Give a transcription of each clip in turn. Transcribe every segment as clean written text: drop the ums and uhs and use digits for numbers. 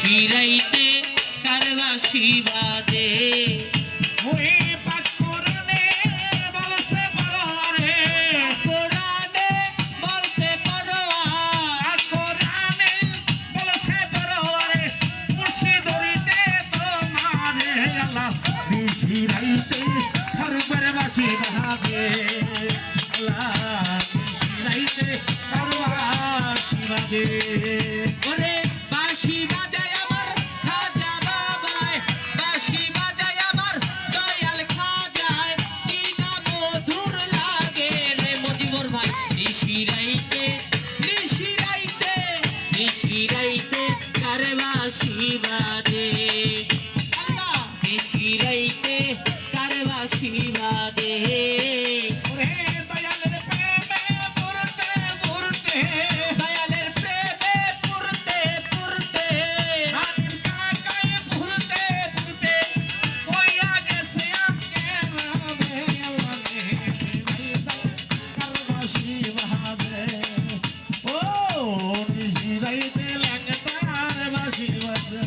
নিশিরাইতে কারবাসি বাদে ওই পাক কোরআনে বলছে পরোয়ারে কোরআনে বলছে পরোয়ার কোরআনে বলছে পরোয়ারে মুর্শিদরিতে তোমারে আল্লাহ নিশিরাইতে কারবাসি বাদে আল্লাহ নিশিরাইতে কারবাসি বাদে ওরে বাঁশি বাজায় আমার খাজা বাবায় বাঁশি বাজায় আমার দয়াল খাজায় কি না মধুর লাগে রে মজিবর ভাই নিশিরাইতে নিশিরাইতে নিশিরাইতে কারে বাঁশি বাজে আল্লাহ নিশিরাইতে কারে বাঁশি বাজে ওরে দয়ালের প্রেমে পড়তে পড়তে দয়ালের প্রেমে পুরতে পুরতে হাতের কাকায় ফুলতে ফুলতে কইয়া গেছে আজকে রাবে আল্লাহে কারবাসি বাজে ও নিশিরাইতে লাগতার বাসি বাজে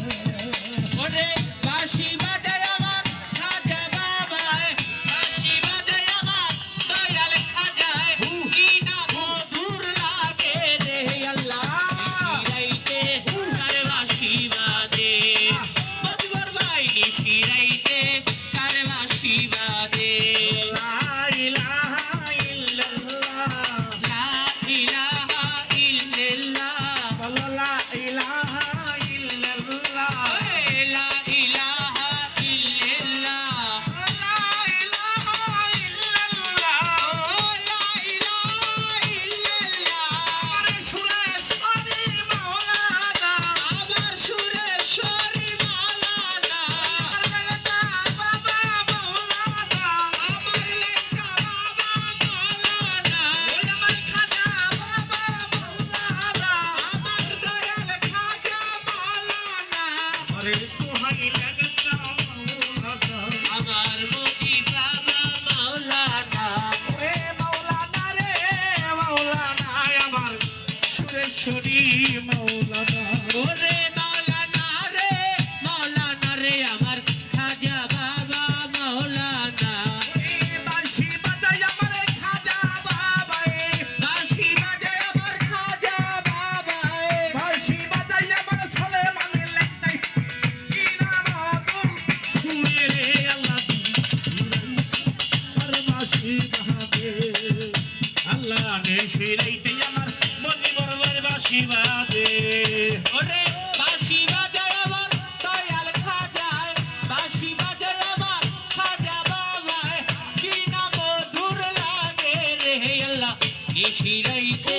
ওরে বাঁশি বাজায় আমার খাজা বাবায় বাঁশি বাজায় আমার দয়াল খাজায় কি না মধুর লাগে রে আল্লাহ নিশিরাইতে কারে বাঁশি বাজে মজিবর ভাই নিশিরাইতে কারে বাঁশি বাজে লা ইলাহা ইল্লাল্লাহ লা ইলাহা ইল্লাল্লাহ লা ইলাহা ইল্লাল্লাহ ওরে লা ইলাহা ইল্লাল্লাহ লা ইলাহা ইল্লাল্লাহ ও লা ইলাহা ইল্লাল্লাহ আরে সুরেশ্বরী মাওলানা আমার সুরেশ্বরী মাওলানা আরে লেখা বাবা মাওলানা আমার লেখা বাবা মাওলানা ওই আমার খাজা বাবা মাওলানা আমার দয়াল খাজা মাওলানা আরে দোহাই লেখা মাওলানা আমার মতি বাবা মাওলানা ওরে মাওলানা রে মাওলানা আমার সুরেশ্বরী মাওলানা ওরে মাওলানা রে আমার খাজা বাবা মাওলানা বাঁশি বাজায় আমার খাজা বাবাই বাঁশি বাজায় আমার খাজা বাবায় বাঁশি বাজায় আমার সুলেমানের লেখতাই কি নাম তুম সুরে রে আল্লাহ আর বাঁশি বাজে আল্লাহ নিশিরাইতে আমার মজিবর বাঁশি বাজে ওরে বাঁশি বাজায় আমার দয়াল খাজায় বাঁশি বাজায় আমার খাজা বাবায় কি না মধুর লাগে রে আল্লাহ নিশিরাইতে